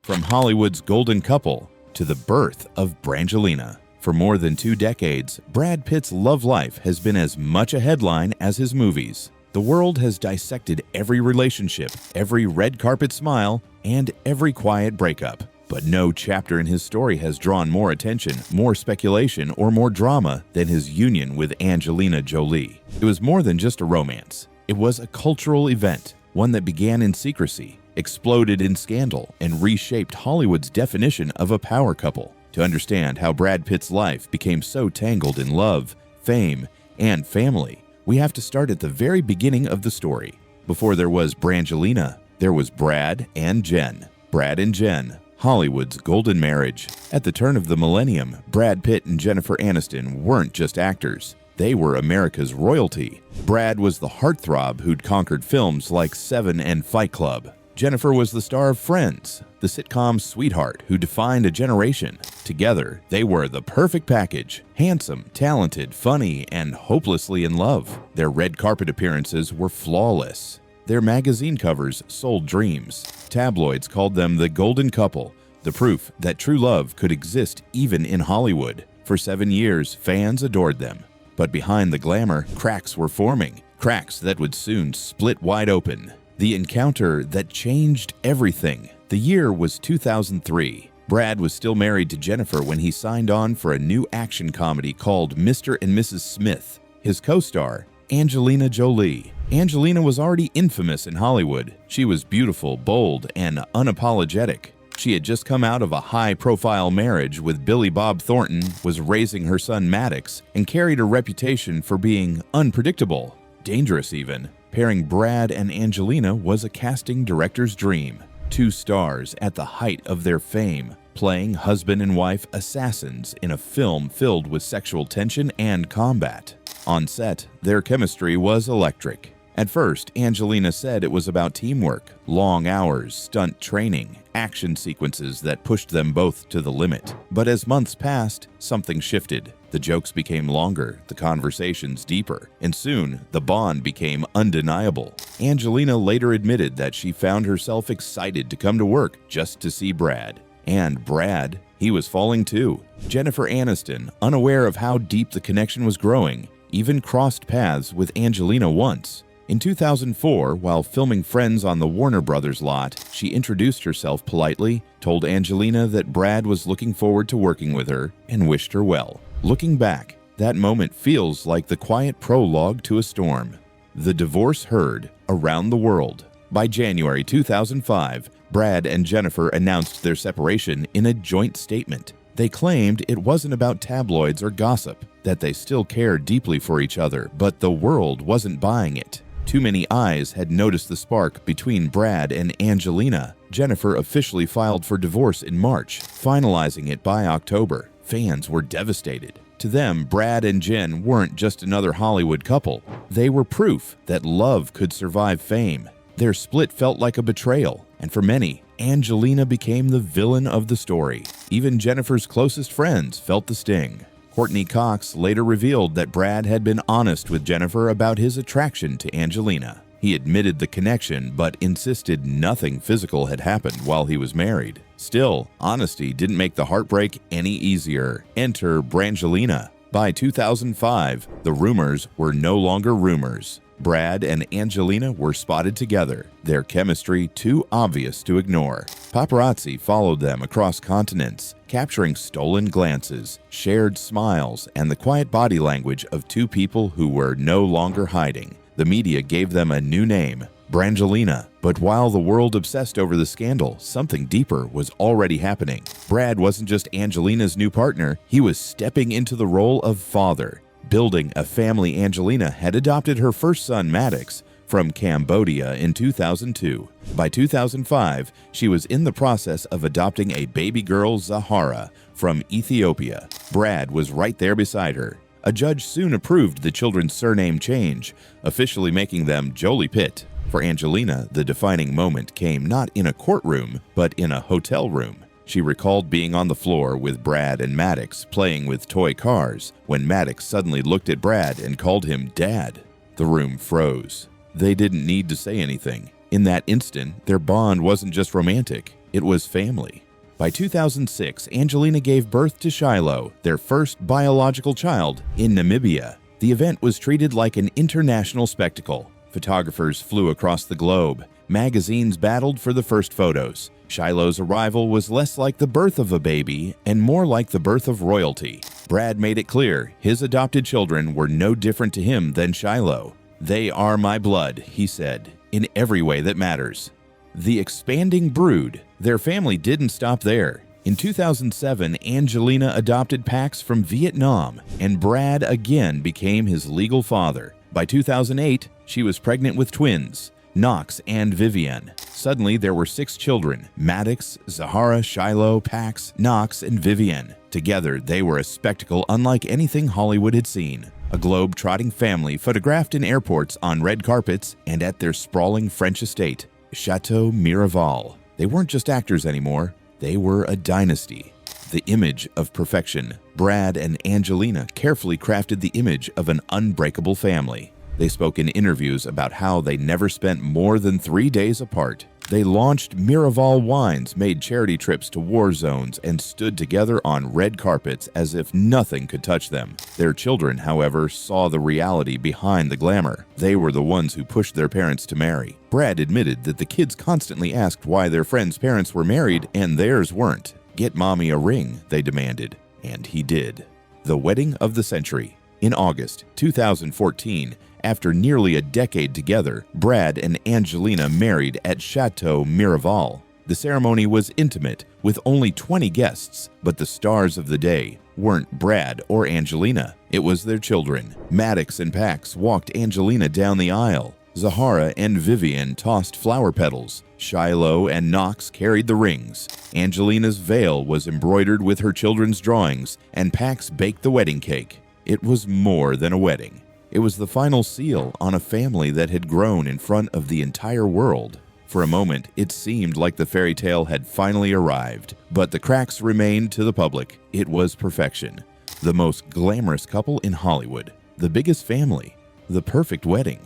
From Hollywood's golden couple to the birth of Brangelina. For more than 2 decades, Brad Pitt's love life has been as much a headline as his movies. The world has dissected every relationship, every red carpet smile, and every quiet breakup. But no chapter in his story has drawn more attention, more speculation, or more drama than his union with Angelina Jolie. It was more than just a romance. It was a cultural event, one that began in secrecy, exploded in scandal, and reshaped Hollywood's definition of a power couple. To understand how Brad Pitt's life became so tangled in love, fame, and family, we have to start at the very beginning of the story. Before there was Brangelina, there was Brad and Jen. Brad and Jen, Hollywood's golden marriage. At the turn of the millennium, Brad Pitt and Jennifer Aniston weren't just actors. They were America's royalty. Brad was the heartthrob who'd conquered films like Seven and Fight Club. Jennifer was the star of Friends, the sitcom sweetheart who defined a generation. Together, they were the perfect package: handsome, talented, funny, and hopelessly in love. Their red carpet appearances were flawless. Their magazine covers sold dreams. Tabloids called them the golden couple, the proof that true love could exist even in Hollywood. For 7 years, fans adored them. But behind the glamour, cracks were forming, cracks that would soon split wide open. The encounter that changed everything. The year was 2003. Brad was still married to Jennifer when he signed on for a new action comedy called Mr. and Mrs. Smith. His co-star, Angelina Jolie. Angelina was already infamous in Hollywood. She was beautiful, bold, and unapologetic. She had just come out of a high-profile marriage with Billy Bob Thornton, was raising her son Maddox, and carried a reputation for being unpredictable, dangerous even. Pairing Brad and Angelina was a casting director's dream. 2 stars at the height of their fame, playing husband and wife assassins in a film filled with sexual tension and combat. On set, their chemistry was electric. At first, Angelina said it was about teamwork, long hours, stunt training, action sequences that pushed them both to the limit. But as months passed, something shifted. The jokes became longer, the conversations deeper, and soon the bond became undeniable. Angelina later admitted that she found herself excited to come to work just to see Brad. And Brad, he was falling too. Jennifer Aniston, unaware of how deep the connection was growing, even crossed paths with Angelina once. In 2004, while filming Friends on the Warner Brothers lot, she introduced herself politely, told Angelina that Brad was looking forward to working with her, and wished her well. Looking back, that moment feels like the quiet prologue to a storm. The divorce heard around the world. By January 2005, Brad and Jennifer announced their separation in a joint statement. They claimed it wasn't about tabloids or gossip, that they still cared deeply for each other, but the world wasn't buying it. Too many eyes had noticed the spark between Brad and Angelina. Jennifer officially filed for divorce in March, finalizing it by October. Fans were devastated. To them, Brad and Jen weren't just another Hollywood couple. They were proof that love could survive fame. Their split felt like a betrayal, and for many, Angelina became the villain of the story. Even Jennifer's closest friends felt the sting. Courtney Cox later revealed that Brad had been honest with Jennifer about his attraction to Angelina. He admitted the connection, but insisted nothing physical had happened while he was married. Still, honesty didn't make the heartbreak any easier. Enter Brangelina. By 2005, the rumors were no longer rumors. Brad and Angelina were spotted together, their chemistry too obvious to ignore. Paparazzi followed them across continents, capturing stolen glances, shared smiles, and the quiet body language of 2 people who were no longer hiding. The media gave them a new name, Brangelina. But while the world obsessed over the scandal, something deeper was already happening. Brad wasn't just Angelina's new partner, he was stepping into the role of father. Building a family. Angelina had adopted her first son, Maddox, from Cambodia in 2002. By 2005, she was in the process of adopting a baby girl, Zahara, from Ethiopia. Brad was right there beside her. A judge soon approved the children's surname change, officially making them Jolie-Pitt. For Angelina, the defining moment came not in a courtroom, but in a hotel room. She recalled being on the floor with Brad and Maddox playing with toy cars when Maddox suddenly looked at Brad and called him Dad. The room froze. They didn't need to say anything. In that instant, their bond wasn't just romantic, it was family. By 2006, Angelina gave birth to Shiloh, their first biological child, in Namibia. The event was treated like an international spectacle. Photographers flew across the globe. Magazines battled for the first photos. Shiloh's arrival was less like the birth of a baby and more like the birth of royalty. Brad made it clear his adopted children were no different to him than Shiloh. "They are my blood," he said, "in every way that matters." The expanding brood. Their family didn't stop there. In 2007, Angelina adopted Pax from Vietnam, and Brad again became his legal father. By 2008, she was pregnant with twins, Knox and Vivian. Suddenly, there were 6 children: Maddox, Zahara, Shiloh, Pax, Knox, and Vivian. Together, they were a spectacle unlike anything Hollywood had seen. A globe-trotting family photographed in airports, on red carpets, and at their sprawling French estate, Château Miraval. They weren't just actors anymore. They were a dynasty. The image of perfection. Brad and Angelina carefully crafted the image of an unbreakable family. They spoke in interviews about how they never spent more than 3 days apart. They launched Miraval wines, made charity trips to war zones, and stood together on red carpets as if nothing could touch them. Their children, however, saw the reality behind the glamour. They were the ones who pushed their parents to marry. Brad admitted that the kids constantly asked why their friends' parents were married and theirs weren't. "Get mommy a ring," they demanded, and he did. The wedding of the century. In August 2014, after nearly a decade together, Brad and Angelina married at Château Miraval. The ceremony was intimate, with only 20 guests, but the stars of the day weren't Brad or Angelina. It was their children. Maddox and Pax walked Angelina down the aisle. Zahara and Vivian tossed flower petals. Shiloh and Knox carried the rings. Angelina's veil was embroidered with her children's drawings, and Pax baked the wedding cake. It was more than a wedding. It was the final seal on a family that had grown in front of the entire world. For a moment, it seemed like the fairy tale had finally arrived, but the cracks remained to the public. It was perfection. The most glamorous couple in Hollywood, the biggest family, the perfect wedding.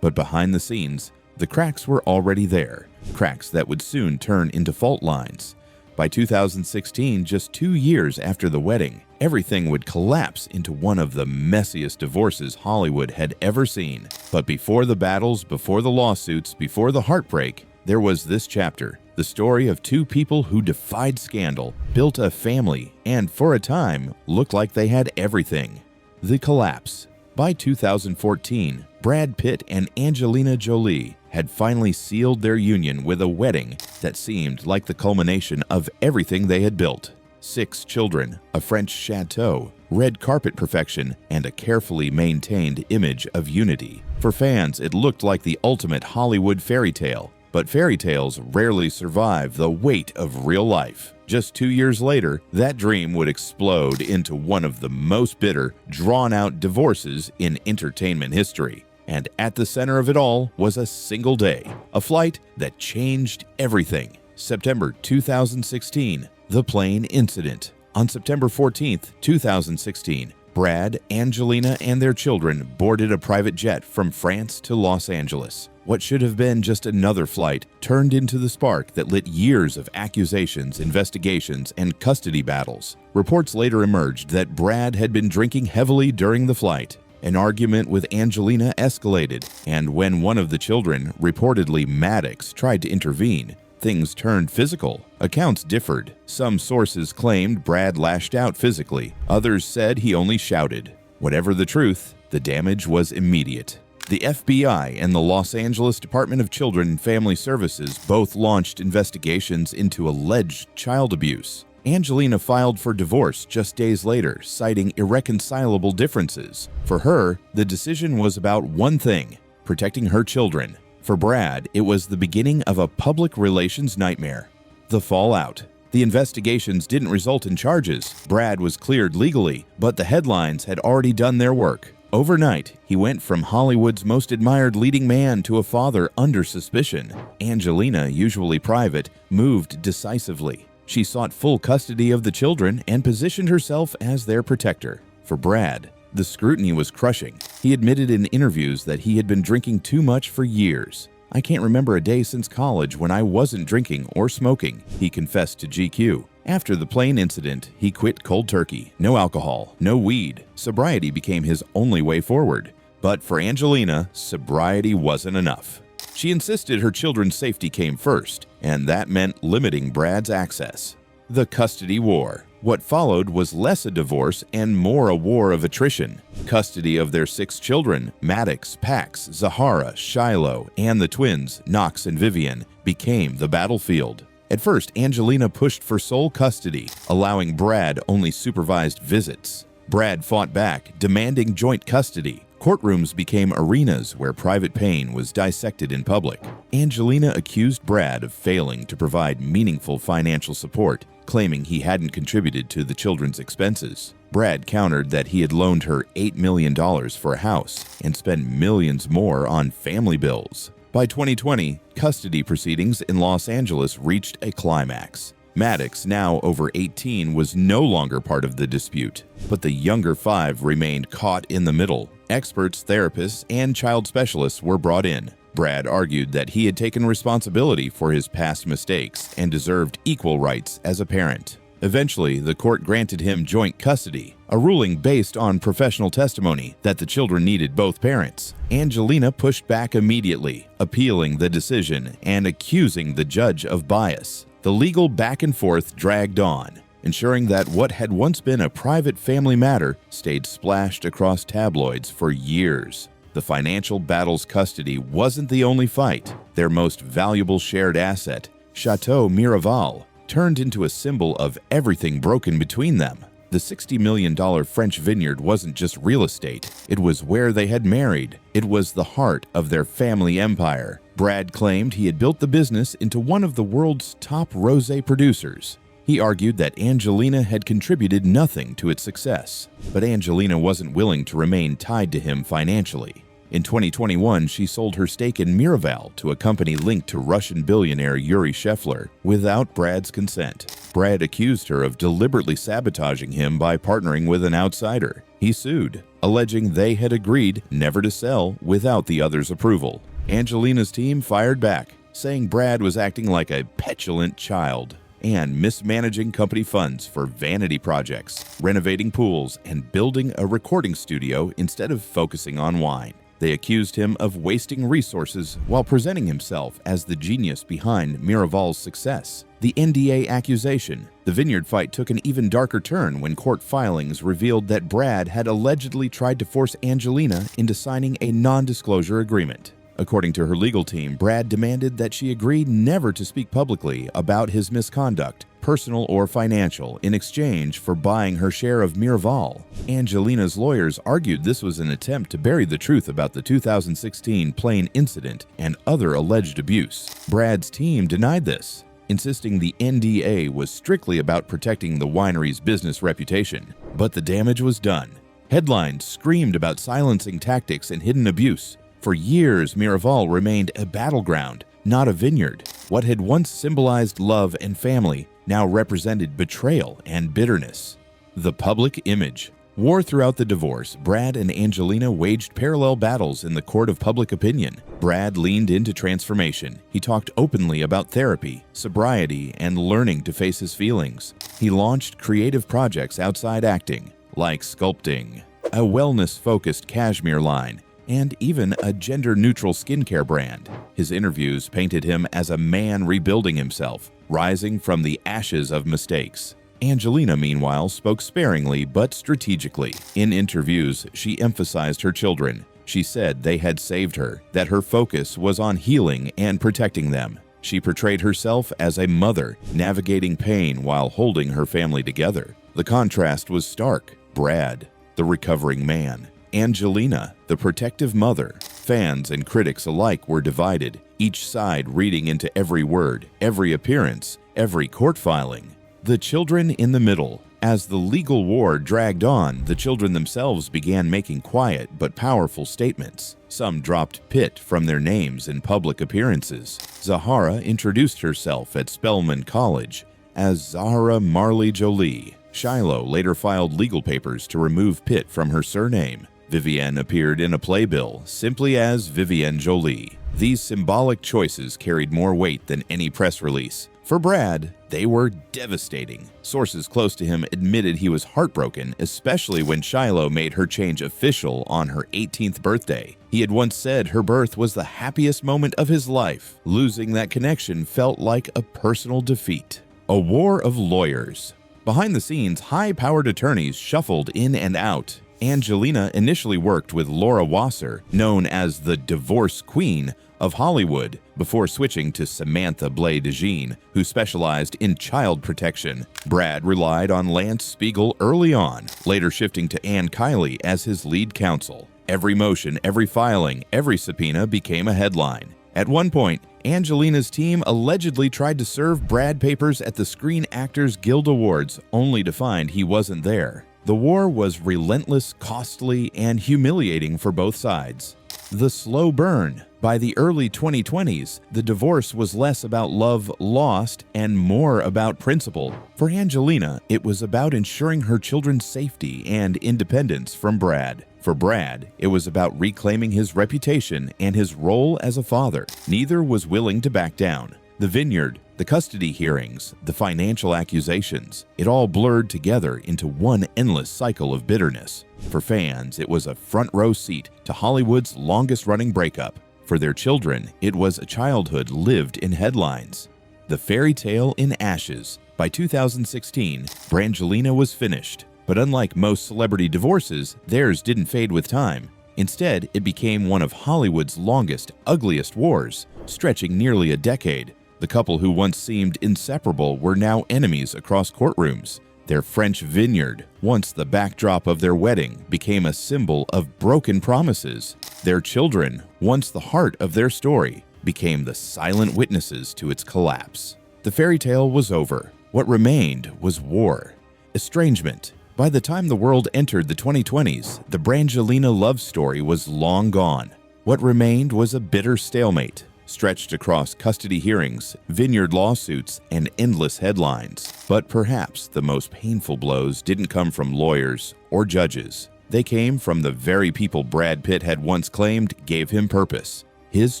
But behind the scenes, the cracks were already there, cracks that would soon turn into fault lines. By 2016, just 2 years after the wedding, everything would collapse into one of the messiest divorces Hollywood had ever seen. But before the battles, before the lawsuits, before the heartbreak, there was this chapter, the story of 2 people who defied scandal, built a family, and for a time, looked like they had everything. The collapse. By 2014, Brad Pitt and Angelina Jolie had finally sealed their union with a wedding that seemed like the culmination of everything they had built. 6 children, a French chateau, red carpet perfection, and a carefully maintained image of unity. For fans, it looked like the ultimate Hollywood fairy tale. But fairy tales rarely survive the weight of real life. Just 2 years later, that dream would explode into one of the most bitter, drawn-out divorces in entertainment history. And at the center of it all was a single day, a flight that changed everything. September 2016, the plane incident. On September 14th, 2016, Brad, Angelina, and their children boarded a private jet from France to Los Angeles. What should have been just another flight turned into the spark that lit years of accusations, investigations, and custody battles. Reports later emerged that Brad had been drinking heavily during the flight. An argument with Angelina escalated, and when one of the children, reportedly Maddox, tried to intervene, things turned physical. Accounts differed. Some sources claimed Brad lashed out physically. Others said he only shouted. Whatever the truth, the damage was immediate. The FBI and the Los Angeles Department of Children and Family Services both launched investigations into alleged child abuse. Angelina filed for divorce just days later, citing irreconcilable differences. For her, the decision was about one thing: protecting her children. For Brad, it was the beginning of a public relations nightmare. The fallout. The investigations didn't result in charges. Brad was cleared legally, but the headlines had already done their work. Overnight, he went from Hollywood's most admired leading man to a father under suspicion. Angelina, usually private, moved decisively. She sought full custody of the children and positioned herself as their protector. For Brad, the scrutiny was crushing. He admitted in interviews that he had been drinking too much for years. I can't remember a day since college when I wasn't drinking or smoking, he confessed to GQ. After the plane incident, he quit cold turkey. No alcohol, no weed. Sobriety became his only way forward. But for Angelina, sobriety wasn't enough. She insisted her children's safety came first, and that meant limiting Brad's access. The custody war. What followed was less a divorce and more a war of attrition. Custody of their 6 children, Maddox, Pax, Zahara, Shiloh, and the twins, Knox and Vivian, became the battlefield. At first, Angelina pushed for sole custody, allowing Brad only supervised visits. Brad fought back, demanding joint custody. Courtrooms became arenas where private pain was dissected in public. Angelina accused Brad of failing to provide meaningful financial support, claiming he hadn't contributed to the children's expenses. Brad countered that he had loaned her $8 million for a house and spent millions more on family bills. By 2020, custody proceedings in Los Angeles reached a climax. Maddox, now over 18, was no longer part of the dispute, but the younger 5 remained caught in the middle. Experts, therapists, and child specialists were brought in. Brad argued that he had taken responsibility for his past mistakes and deserved equal rights as a parent. Eventually, the court granted him joint custody, a ruling based on professional testimony that the children needed both parents. Angelina pushed back immediately, appealing the decision and accusing the judge of bias. The legal back and forth dragged on, ensuring that what had once been a private family matter stayed splashed across tabloids for years. The financial battle's custody wasn't the only fight. Their most valuable shared asset, Château Miraval, turned into a symbol of everything broken between them. The $60 million French vineyard wasn't just real estate. It was where they had married. It was the heart of their family empire. Brad claimed he had built the business into one of the world's top rosé producers. He argued that Angelina had contributed nothing to its success, but Angelina wasn't willing to remain tied to him financially. In 2021, she sold her stake in Miraval to a company linked to Russian billionaire Yuri Shefler without Brad's consent. Brad accused her of deliberately sabotaging him by partnering with an outsider. He sued, alleging they had agreed never to sell without the other's approval. Angelina's team fired back, saying Brad was acting like a petulant child and mismanaging company funds for vanity projects, renovating pools, and building a recording studio instead of focusing on wine. They accused him of wasting resources while presenting himself as the genius behind Miraval's success. The NDA accusation. The vineyard fight took an even darker turn when court filings revealed that Brad had allegedly tried to force Angelina into signing a non-disclosure agreement. According to her legal team, Brad demanded that she agree never to speak publicly about his misconduct, personal or financial, in exchange for buying her share of Miraval. Angelina's lawyers argued this was an attempt to bury the truth about the 2016 plane incident and other alleged abuse. Brad's team denied this, insisting the NDA was strictly about protecting the winery's business reputation. But the damage was done. Headlines screamed about silencing tactics and hidden abuse. For years, Miraval remained a battleground, not a vineyard. What had once symbolized love and family now represented betrayal and bitterness. The public image. War throughout the divorce, Brad and Angelina waged parallel battles in the court of public opinion. Brad leaned into transformation. He talked openly about therapy, sobriety, and learning to face his feelings. He launched creative projects outside acting, like sculpting, a wellness-focused cashmere line, and even a gender-neutral skincare brand. His interviews painted him as a man rebuilding himself, rising from the ashes of mistakes. Angelina, meanwhile, spoke sparingly but strategically. In interviews, she emphasized her children. She said they had saved her, that her focus was on healing and protecting them. She portrayed herself as a mother, navigating pain while holding her family together. The contrast was stark. Brad, the recovering man. Angelina, the protective mother. Fans and critics alike were divided, each side reading into every word, every appearance, every court filing. The children in the middle. As the legal war dragged on, the children themselves began making quiet but powerful statements. Some dropped Pitt from their names in public appearances. Zahara introduced herself at Spelman College as Zahara Marley Jolie. Shiloh later filed legal papers to remove Pitt from her surname. Vivienne appeared in a playbill simply as Vivienne Jolie. These symbolic choices carried more weight than any press release. For Brad, they were devastating. Sources close to him admitted he was heartbroken, especially when Shiloh made her change official on her 18th birthday. He had once said her birth was the happiest moment of his life. Losing that connection felt like a personal defeat. A war of lawyers. Behind the scenes, high-powered attorneys shuffled in and out. Angelina initially worked with Laura Wasser, known as the Divorce Queen of Hollywood, before switching to Samantha Blais-Degene, who specialized in child protection. Brad relied on Lance Spiegel early on, later shifting to Ann Kiley as his lead counsel. Every motion, every filing, every subpoena became a headline. At one point, Angelina's team allegedly tried to serve Brad papers at the Screen Actors Guild Awards, only to find he wasn't there. The war was relentless, costly, and humiliating for both sides. The slow burn. By the early 2020s, the divorce was less about love lost and more about principle. For Angelina, it was about ensuring her children's safety and independence from Brad. For Brad, it was about reclaiming his reputation and his role as a father. Neither was willing to back down. The vineyard, the custody hearings, the financial accusations, it all blurred together into one endless cycle of bitterness. For fans, it was a front-row seat to Hollywood's longest-running breakup. For their children, it was a childhood lived in headlines. The fairy tale in ashes. By 2016, Brangelina was finished. But unlike most celebrity divorces, theirs didn't fade with time. Instead, it became one of Hollywood's longest, ugliest wars, stretching nearly a decade. The couple who once seemed inseparable were now enemies across courtrooms. Their French vineyard, once the backdrop of their wedding, became a symbol of broken promises. Their children, once the heart of their story, became the silent witnesses to its collapse. The fairy tale was over. What remained was war. Estrangement. By the time the world entered the 2020s, the Brangelina love story was long gone. What remained was a bitter stalemate, stretched across custody hearings, vineyard lawsuits, and endless headlines. But perhaps the most painful blows didn't come from lawyers or judges. They came from the very people Brad Pitt had once claimed gave him purpose: his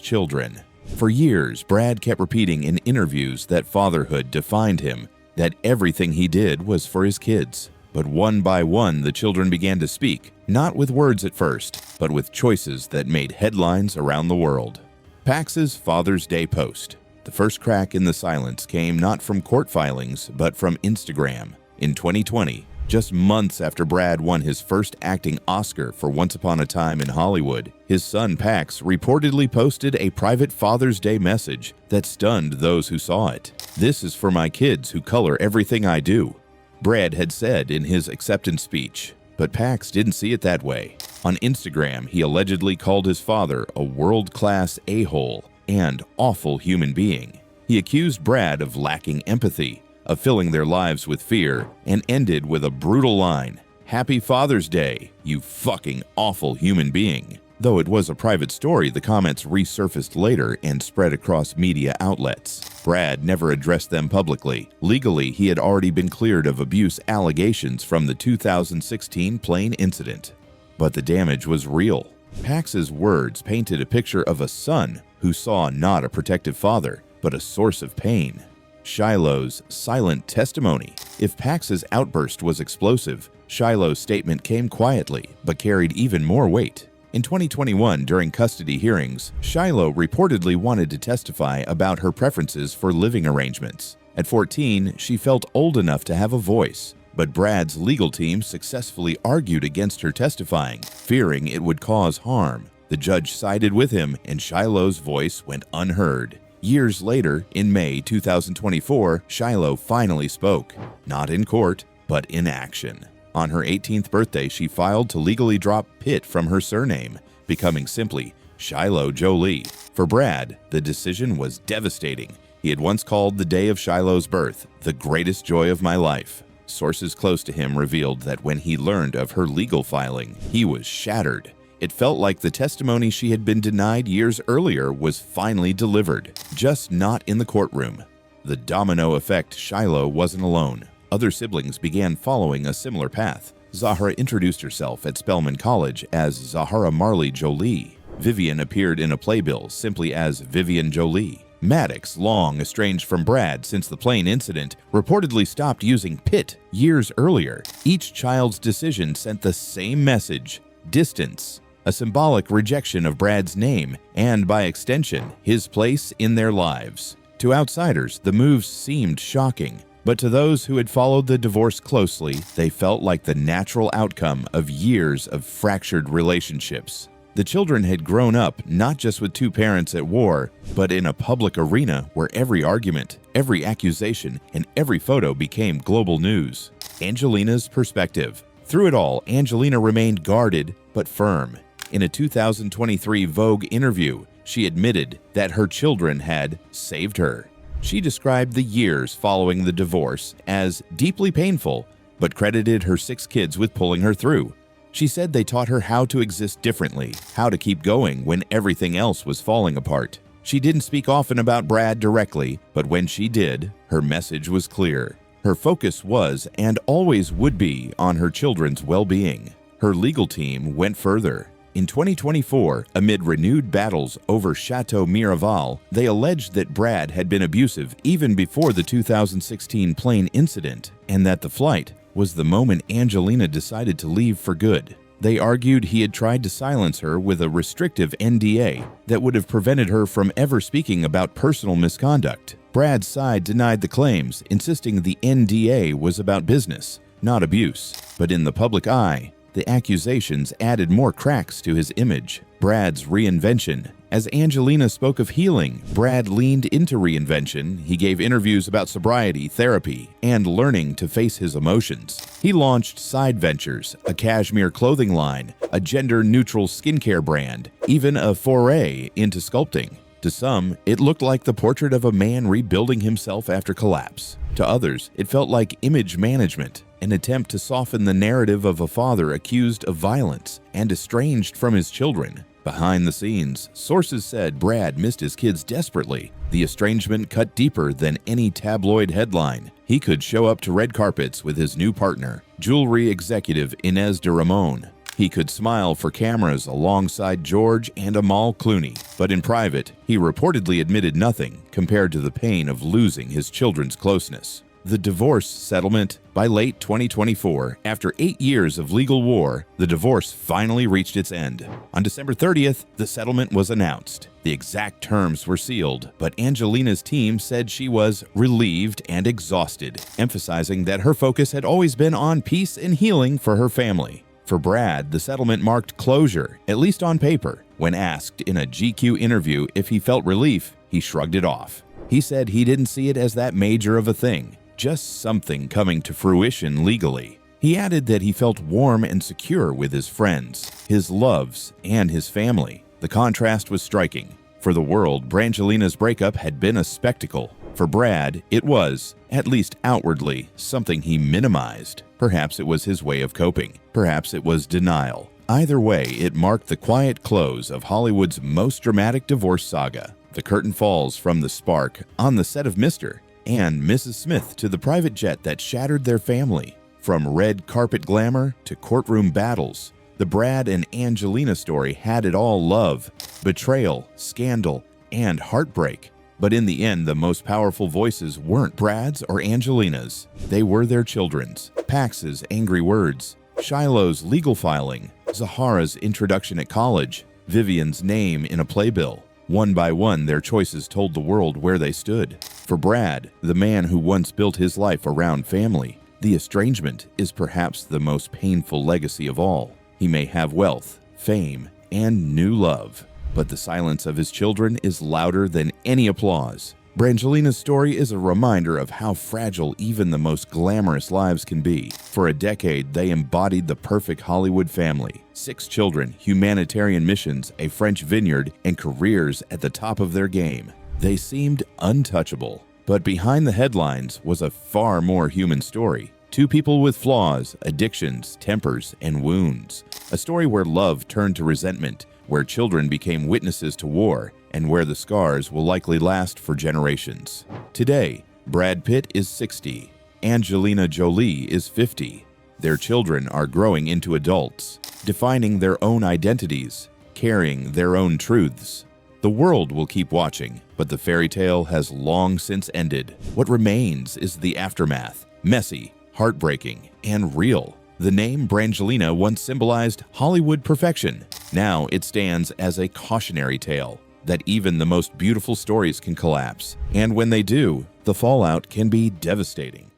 children. For years, Brad kept repeating in interviews that fatherhood defined him, that everything he did was for his kids. But one by one, the children began to speak, not with words at first, but with choices that made headlines around the world. Pax's Father's Day post. The first crack in the silence came not from court filings, but from Instagram. In 2020, just months after Brad won his first acting Oscar for Once Upon a Time in Hollywood, his son Pax reportedly posted a private Father's Day message that stunned those who saw it. "This is for my kids who color everything I do," Brad had said in his acceptance speech. But Pax didn't see it that way. On Instagram, he allegedly called his father a world-class a-hole and awful human being. He accused Brad of lacking empathy, of filling their lives with fear, and ended with a brutal line: "Happy Father's Day, you fucking awful human being." Though it was a private story, the comments resurfaced later and spread across media outlets. Brad never addressed them publicly. Legally, he had already been cleared of abuse allegations from the 2016 plane incident. But the damage was real. Pax's words painted a picture of a son who saw not a protective father, but a source of pain. Shiloh's silent testimony. If Pax's outburst was explosive, Shiloh's statement came quietly, but carried even more weight. In 2021, during custody hearings, Shiloh reportedly wanted to testify about her preferences for living arrangements. At 14, she felt old enough to have a voice, but Brad's legal team successfully argued against her testifying, fearing it would cause harm. The judge sided with him, and Shiloh's voice went unheard. Years later, in May 2024, Shiloh finally spoke, not in court, but in action. On her 18th birthday, she filed to legally drop Pitt from her surname, becoming simply Shiloh Jolie. For Brad, the decision was devastating. He had once called the day of Shiloh's birth the greatest joy of my life. Sources close to him revealed that when he learned of her legal filing, he was shattered. It felt like the testimony she had been denied years earlier was finally delivered, just not in the courtroom. The domino effect. Shiloh wasn't alone. Other siblings began following a similar path. Zahra introduced herself at Spelman College as Zahara Marley Jolie. Vivian appeared in a playbill simply as Vivian Jolie. Maddox, long estranged from Brad since the plane incident, reportedly stopped using Pitt years earlier. Each child's decision sent the same message: distance, a symbolic rejection of Brad's name and, by extension, his place in their lives. To outsiders, the moves seemed shocking, but to those who had followed the divorce closely, they felt like the natural outcome of years of fractured relationships. The children had grown up not just with two parents at war, but in a public arena where every argument, every accusation, and every photo became global news. Angelina's perspective. Through it all, Angelina remained guarded but firm. In a 2023 Vogue interview, she admitted that her children had saved her. She described the years following the divorce as deeply painful, but credited her 6 kids with pulling her through. She said they taught her how to exist differently, how to keep going when everything else was falling apart. She didn't speak often about Brad directly, but when she did, her message was clear. Her focus was, and always would be, on her children's well-being. Her legal team went further. In 2024, amid renewed battles over Château Miraval, they alleged that Brad had been abusive even before the 2016 plane incident, and that the flight was the moment Angelina decided to leave for good. They argued he had tried to silence her with a restrictive NDA that would have prevented her from ever speaking about personal misconduct. Brad's side denied the claims, insisting the NDA was about business, not abuse. But in the public eye, the accusations added more cracks to his image. Brad's reinvention. As Angelina spoke of healing, Brad leaned into reinvention. He gave interviews about sobriety, therapy, and learning to face his emotions. He launched side ventures, a cashmere clothing line, a gender-neutral skincare brand, even a foray into sculpting. To some, it looked like the portrait of a man rebuilding himself after collapse. To others, it felt like image management, an attempt to soften the narrative of a father accused of violence and estranged from his children. Behind the scenes, sources said Brad missed his kids desperately. The estrangement cut deeper than any tabloid headline. He could show up to red carpets with his new partner, jewelry executive Inez de Ramon. He could smile for cameras alongside George and Amal Clooney, but in private, he reportedly admitted nothing compared to the pain of losing his children's closeness. The divorce settlement. By late 2024, after 8 years of legal war, the divorce finally reached its end. On December 30th, the settlement was announced. The exact terms were sealed, but Angelina's team said she was relieved and exhausted, emphasizing that her focus had always been on peace and healing for her family. For Brad, the settlement marked closure, at least on paper. When asked in a GQ interview if he felt relief, he shrugged it off. He said he didn't see it as that major of a thing, just something coming to fruition legally. He added that he felt warm and secure with his friends, his loves, and his family. The contrast was striking. For the world, Brangelina's breakup had been a spectacle. For Brad, it was, at least outwardly, something he minimized. Perhaps it was his way of coping. Perhaps it was denial. Either way, it marked the quiet close of Hollywood's most dramatic divorce saga. The curtain falls from the spark on the set of Mr. and Mrs. Smith to the private jet that shattered their family. From red carpet glamour to courtroom battles, the Brad and Angelina story had it all: love, betrayal, scandal, and heartbreak. But in the end, the most powerful voices weren't Brad's or Angelina's. They were their children's. Pax's angry words, Shiloh's legal filing, Zahara's introduction at college, Vivian's name in a playbill. One by one, their choices told the world where they stood. For Brad, the man who once built his life around family, the estrangement is perhaps the most painful legacy of all. He may have wealth, fame, and new love, but the silence of his children is louder than any applause. Brangelina's story is a reminder of how fragile even the most glamorous lives can be. For a decade, they embodied the perfect Hollywood family. 6 children, humanitarian missions, a French vineyard, and careers at the top of their game. They seemed untouchable. But behind the headlines was a far more human story. 2 people with flaws, addictions, tempers, and wounds. A story where love turned to resentment, where children became witnesses to war, and where the scars will likely last for generations. Today, Brad Pitt is 60. Angelina Jolie is 50. Their children are growing into adults, defining their own identities, carrying their own truths. The world will keep watching, but the fairy tale has long since ended. What remains is the aftermath, messy, heartbreaking, and real. The name Brangelina once symbolized Hollywood perfection. Now it stands as a cautionary tale that even the most beautiful stories can collapse. And when they do, the fallout can be devastating.